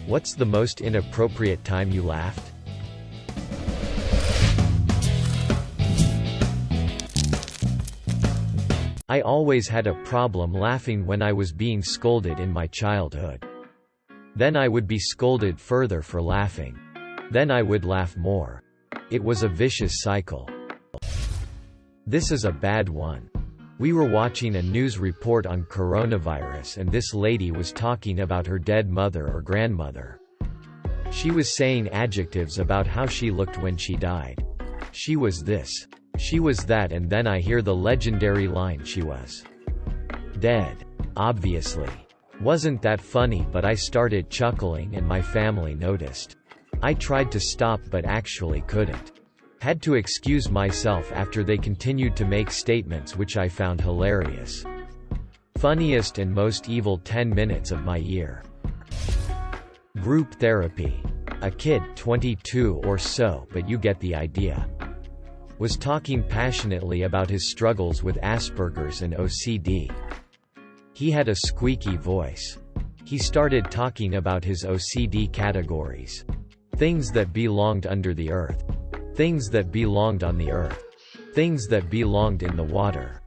What's the most inappropriate time you laughed? I always had a problem laughing when I was being scolded in my childhood. Then I would be scolded further for laughing. Then I would laugh more. It was a vicious cycle. This is a bad one. We were watching a news report on coronavirus and this lady was talking about her dead mother or grandmother. She was saying adjectives about how she looked when she died. She was this. She was that, and then I hear the legendary line, she was dead. Obviously. Wasn't that funny, but I started chuckling and my family noticed. I tried to stop but actually couldn't. Had to excuse myself after they continued to make statements which I found hilarious. Funniest and most evil 10 minutes of my year. Group therapy. A kid, 22 or so, but you get the idea, was talking passionately about his struggles with Asperger's and OCD. He had a squeaky voice. He started talking about his OCD categories. Things that belonged under the earth. Things that belonged on the earth. Things that belonged in the water.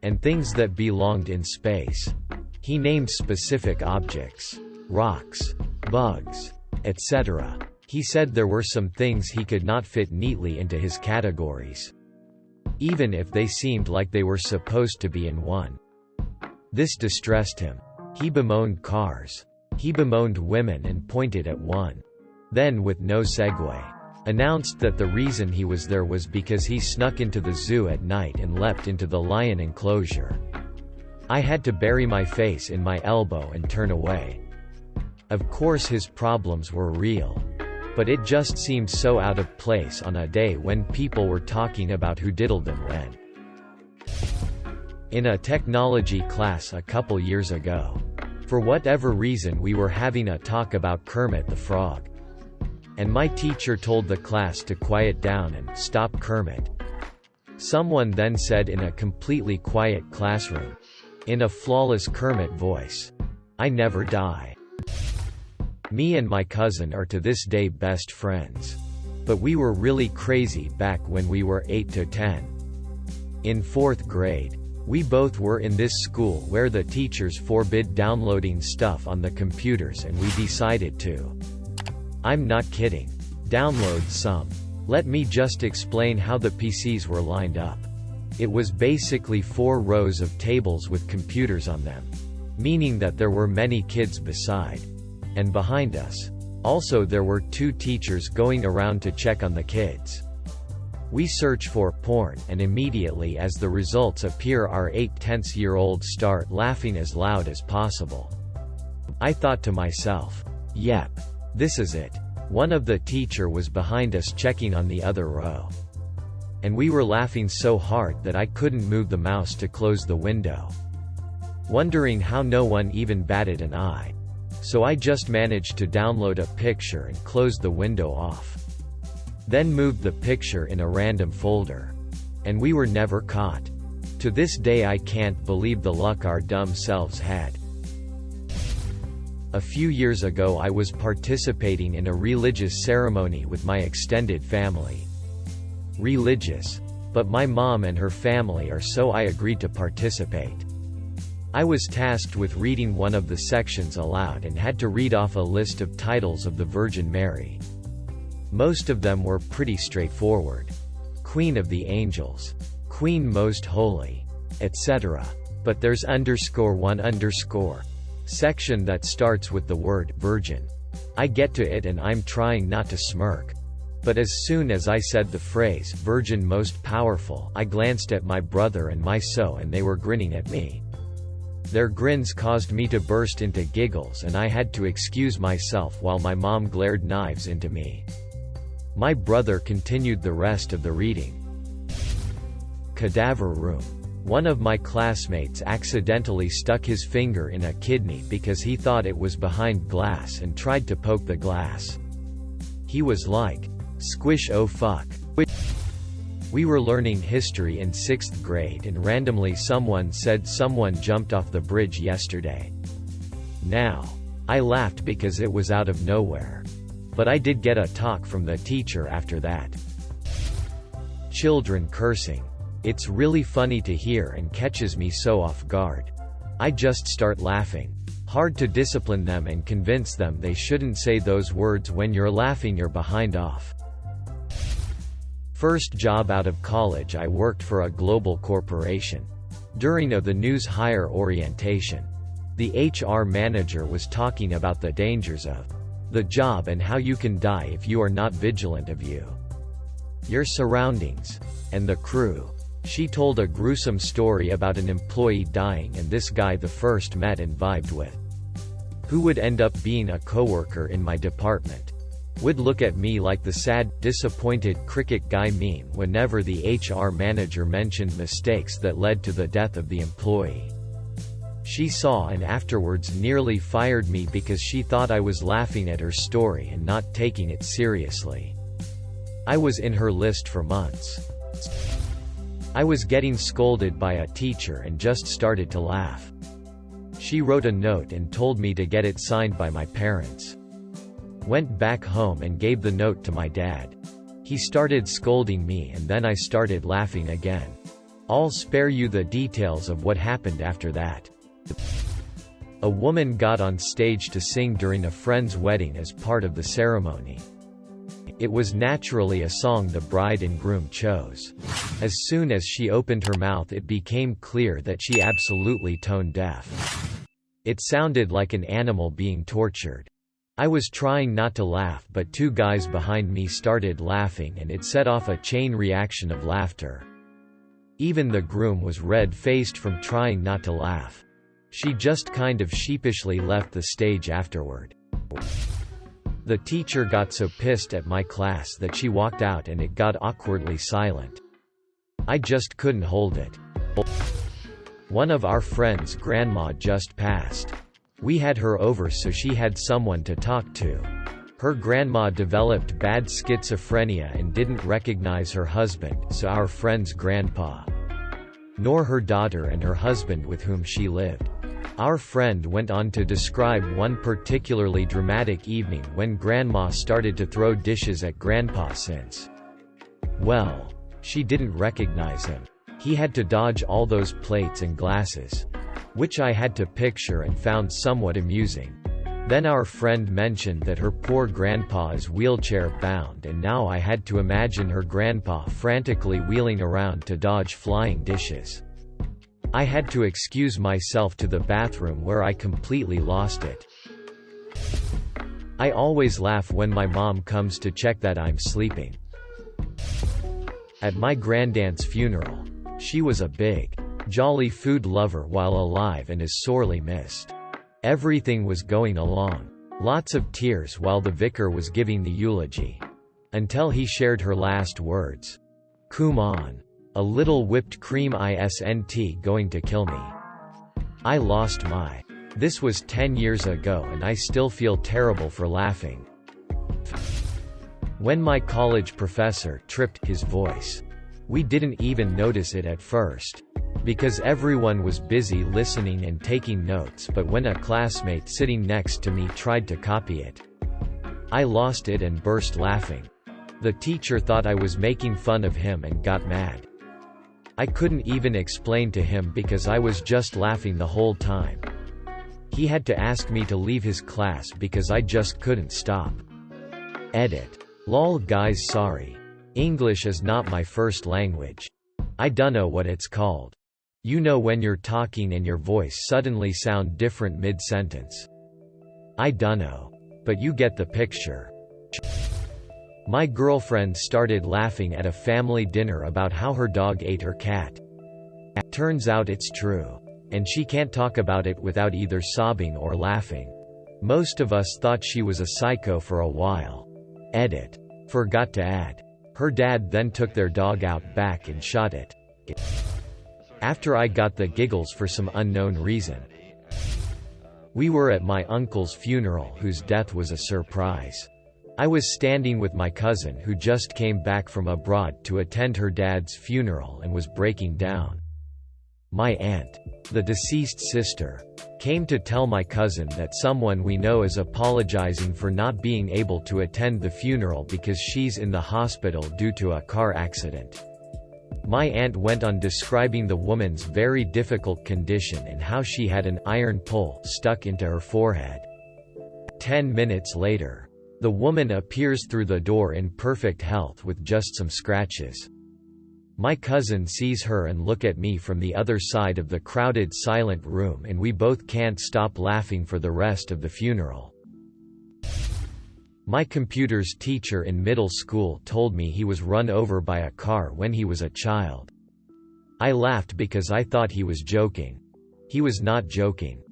And things that belonged in space. He named specific objects. Rocks. Bugs. Etc. He said there were some things he could not fit neatly into his categories, even if they seemed like they were supposed to be in one. This distressed him. He bemoaned cars. He bemoaned women and pointed at one. Then, with no segue, announced that the reason he was there was because he snuck into the zoo at night and leapt into the lion enclosure. I had to bury my face in my elbow and turn away. Of course his problems were real. But it just seemed so out of place on a day when people were talking about who diddled them when. In a technology class a couple years ago, for whatever reason we were having a talk about Kermit the Frog. And my teacher told the class to quiet down and stop Kermit. Someone then said in a completely quiet classroom, in a flawless Kermit voice, "I never die." Me and my cousin are to this day best friends. But we were really crazy back when we were 8 to 10. In 4th grade, we both were in this school where the teachers forbid downloading stuff on the computers and we decided to. I'm not kidding. Download some. Let me just explain how the PCs were lined up. It was basically 4 rows of tables with computers on them. Meaning that there were many kids beside and behind us. Also there were 2 teachers going around to check on the kids. We search for porn and immediately as the results appear our 8-10-year-olds start laughing as loud as possible. I thought to myself, yep, this is it. One of the teacher was behind us checking on the other row. And we were laughing so hard that I couldn't move the mouse to close the window. Wondering how no one even batted an eye. So I just managed to download a picture and close the window off. Then moved the picture in a random folder. And we were never caught. To this day I can't believe the luck our dumb selves had. A few years ago I was participating in a religious ceremony with my extended family. Religious. But my mom and her family are, so I agreed to participate. I was tasked with reading one of the sections aloud and had to read off a list of titles of the Virgin Mary. Most of them were pretty straightforward. Queen of the Angels. Queen Most Holy. Etc. But there's _1_ section that starts with the word Virgin. I get to it and I'm trying not to smirk. But as soon as I said the phrase Virgin Most Powerful, I glanced at my brother and and they were grinning at me. Their grins caused me to burst into giggles and I had to excuse myself while my mom glared knives into me. My brother continued the rest of the reading. Cadaver room. One of my classmates accidentally stuck his finger in a kidney because he thought it was behind glass and tried to poke the glass. He was like, "Squish, oh fuck." We were learning history in 6th grade and randomly someone said someone jumped off the bridge yesterday. Now, I laughed because it was out of nowhere. But I did get a talk from the teacher after that. Children cursing. It's really funny to hear and catches me so off guard. I just start laughing. Hard to discipline them and convince them they shouldn't say those words. When you're laughing, you're behind off. First job out of college, I worked for a global corporation. During the news hire orientation, the HR manager was talking about the dangers of the job and how you can die if you are not vigilant of your surroundings and the crew. She told a gruesome story about an employee dying, and this guy the first met and vibed with, who would end up being a coworker in my department, would look at me like the sad, disappointed cricket guy meme whenever the HR manager mentioned mistakes that led to the death of the employee. She saw and afterwards nearly fired me because she thought I was laughing at her story and not taking it seriously. I was in her list for months. I was getting scolded by a teacher and just started to laugh. She wrote a note and told me to get it signed by my parents. Went back home and gave the note to my dad. He started scolding me and then I started laughing again. I'll spare you the details of what happened after that. A woman got on stage to sing during a friend's wedding as part of the ceremony. It was naturally a song the bride and groom chose. As soon as she opened her mouth, it became clear that she absolutely tone deaf. It sounded like an animal being tortured. I was trying not to laugh, but two guys behind me started laughing and it set off a chain reaction of laughter. Even the groom was red-faced from trying not to laugh. She just kind of sheepishly left the stage afterward. The teacher got so pissed at my class that she walked out and it got awkwardly silent. I just couldn't hold it. One of our friends' grandma just passed. We had her over so she had someone to talk to. Her grandma developed bad schizophrenia and didn't recognize her husband, so our friend's grandpa, nor her daughter and her husband with whom she lived. Our friend went on to describe one particularly dramatic evening when Grandma started to throw dishes at Grandpa since, well, she didn't recognize him. He had to dodge all those plates and glasses, which I had to picture and found somewhat amusing. Then our friend mentioned that her poor grandpa is wheelchair-bound, and now I had to imagine her grandpa frantically wheeling around to dodge flying dishes. I had to excuse myself to the bathroom where I completely lost it. I always laugh when my mom comes to check that I'm sleeping. At my granddad's funeral, she was a big, jolly food lover while alive and is sorely missed. Everything was going along. Lots of tears while the vicar was giving the eulogy. Until he shared her last words. "Come on. A little whipped cream isn't going to kill me." I lost my. This was 10 years ago and I still feel terrible for laughing. When my college professor tripped his voice. We didn't even notice it at first, because everyone was busy listening and taking notes, but when a classmate sitting next to me tried to copy it, I lost it and burst laughing. The teacher thought I was making fun of him and got mad. I couldn't even explain to him because I was just laughing the whole time. He had to ask me to leave his class because I just couldn't stop. Edit. Lol guys, sorry. English is not my first language. I dunno what it's called. You know when you're talking and your voice suddenly sound different mid-sentence. I dunno. But you get the picture. My girlfriend started laughing at a family dinner about how her dog ate her cat. Turns out it's true. And she can't talk about it without either sobbing or laughing. Most of us thought she was a psycho for a while. Edit. Forgot to add. Her dad then took their dog out back and shot it. After I got the giggles for some unknown reason. We were at my uncle's funeral, whose death was a surprise. I was standing with my cousin who just came back from abroad to attend her dad's funeral and was breaking down. My aunt, the deceased sister, came to tell my cousin that someone we know is apologizing for not being able to attend the funeral because she's in the hospital due to a car accident. My aunt went on describing the woman's very difficult condition and how she had an iron pole stuck into her forehead. 10 minutes later, the woman appears through the door in perfect health with just some scratches. My cousin sees her and look at me from the other side of the crowded silent room, and we both can't stop laughing for the rest of the funeral. My computer's teacher in middle school told me he was run over by a car when he was a child. I laughed because I thought he was joking. He was not joking.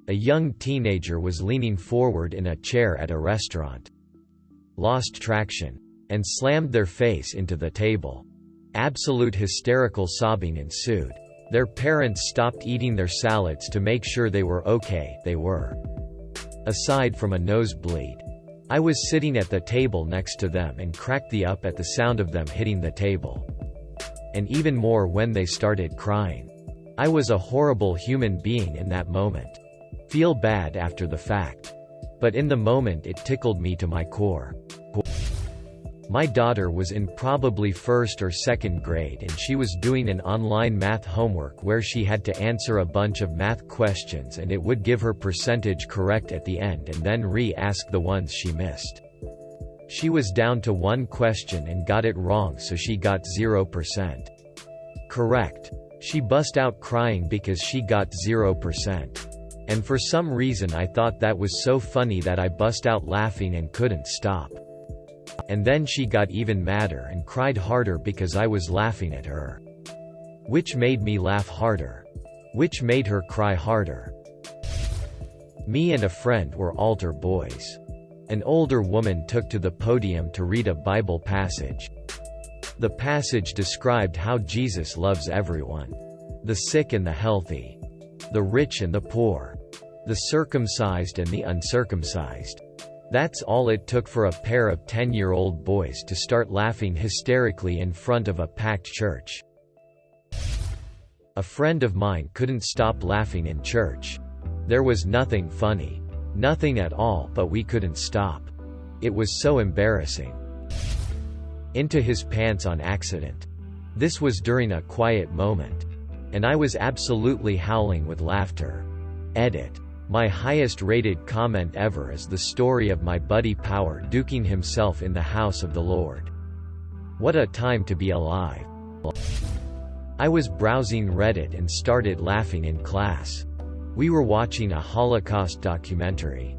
A young teenager was leaning forward in a chair at a restaurant, lost traction, and slammed their face into the table. Absolute hysterical sobbing ensued. Their parents stopped eating their salads to make sure they were okay. They were. Aside from a nosebleed, I was sitting at the table next to them and cracked up at the sound of them hitting the table. And even more when they started crying. I was a horrible human being in that moment. Feel bad after the fact. But in the moment it tickled me to my core. My daughter was in probably 1st or 2nd grade, and she was doing an online math homework where she had to answer a bunch of math questions and it would give her percentage correct at the end and then re-ask the ones she missed. She was down to one question and got it wrong, so she got 0% correct. She bust out crying because she got 0%. And for some reason I thought that was so funny that I bust out laughing and couldn't stop. And then she got even madder and cried harder because I was laughing at her. Which made me laugh harder. Which made her cry harder. Me and a friend were altar boys. An older woman took to the podium to read a Bible passage. The passage described how Jesus loves everyone. The sick and the healthy. The rich and the poor. The circumcised and the uncircumcised. That's all it took for a pair of 10-year-old boys to start laughing hysterically in front of a packed church. A friend of mine couldn't stop laughing in church. There was nothing funny. Nothing at all, but we couldn't stop. It was so embarrassing. Into his pants on accident. This was during a quiet moment. And I was absolutely howling with laughter. Edit. My highest rated comment ever is the story of my buddy Power duking himself in the house of the Lord. What a time to be alive. I was browsing Reddit and started laughing in class. We were watching a Holocaust documentary.